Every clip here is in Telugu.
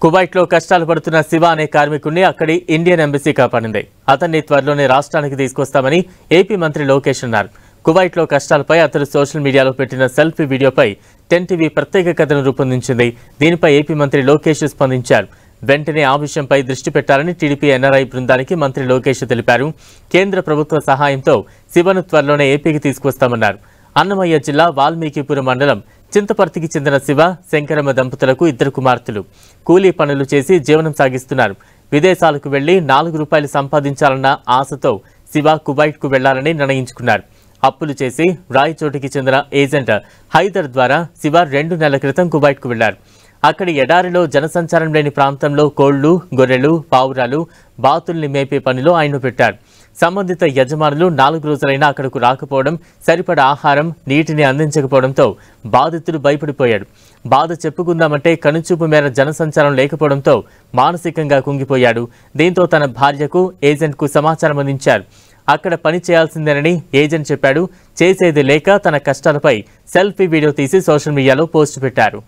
కువైట్లో కష్టాలు పడుతున్న శివ అనే కార్మికుడిని అక్కడి ఇండియన్ ఎంబసీ కాపాడింది. అతన్ని త్వరలోనే రాష్ట్రానికి తీసుకొస్తామని ఏపీ మంత్రి లోకేష్ అన్నారు. కువైట్లో కష్టాలపై అతడు సోషల్ మీడియాలో పెట్టిన సెల్ఫీ వీడియోపై 10 టీవీ ప్రత్యేక కథను రూపొందించింది. దీనిపై ఏపీ మంత్రి లోకేష్ స్పందించారు. వెంటనే ఆ విషయంపై దృష్టి పెట్టాలని టీడీపీ ఎన్ఆర్ఐ బృందానికి మంత్రి లోకేష్ తెలిపారు. కేంద్ర ప్రభుత్వ సహాయంతో శివను త్వరలోనే ఏపీకి తీసుకొస్తామన్నారు. అన్నమయ్య జిల్లా వాల్మీకిపురం మండలం చింతపర్తికి చెందిన శివ, శంకరమ్మ దంపతులకు 2 కుమార్తెలు. కూలీ పనులు చేసి జీవనం సాగిస్తున్నారు. విదేశాలకు వెళ్లి ₹4 సంపాదించాలన్న ఆశతో శివ కువైట్కు వెళ్లాలని నిర్ణయించుకున్నారు. అప్పులు చేసి రాయచోటికి చెందిన ఏజెంట్ హైదర్ ద్వారా శివ 2 నెలల క్రితం కువైట్కు వెళ్లారు. అక్కడి ఎడారిలో జనసంచారం లేని ప్రాంతంలో కోళ్లు, గొర్రెలు, పావురాలు, బాతుల్ని మేపే పనిలో ఆయన పెట్టారు. సంబంధిత యజమానులు 4 రోజులైనా అక్కడకు రాకపోవడం, సరిపడా ఆహారం, నీటిని అందించకపోవడంతో బాధితుడు భయపడిపోయాడు. బాధ చెప్పుకుందామంటే కనుచూపు మేర జనసంచారం లేకపోవడంతో మానసికంగా కుంగిపోయాడు. దీంతో తన భార్యకు, ఏజెంట్కు సమాచారం అందించారు. అక్కడ పని చేయాల్సిందేనని ఏజెంట్ చెప్పాడు. చేసేది లేక తన కష్టాలపై సెల్ఫీ వీడియో తీసి సోషల్ మీడియాలో పోస్ట్ పెట్టారు.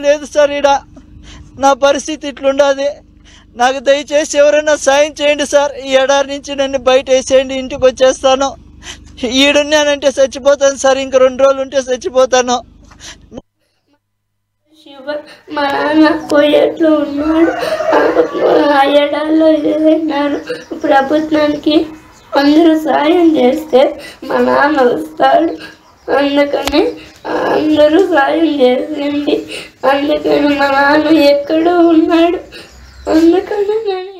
లేదు సార్, ఈడ నా పరిస్థితి ఇట్లుండదు. నాకు దయచేసి ఎవరైనా సాయం చేయండి సార్. ఈ ఎడారి నుంచి నన్ను బయట వేసేయండి, ఇంటికి వచ్చేస్తాను. ఈడున్నానంటే చచ్చిపోతాను సార్, ఇంక 2 రోజులు ఉంటే చచ్చిపోతాను. శివ మా నాన్న పోయేట్లు ఉన్నాడు. ఆ ఎడారిలో వెళ్ళినారు. ప్రభుత్వానికి అందరూ సాయం చేస్తే మా నాన్న వస్తాడు. అందుకని అందరూ సాయం చేసింది. అందుకని మా నాన్న ఎక్కడో ఉన్నాడు. అందుకని నేను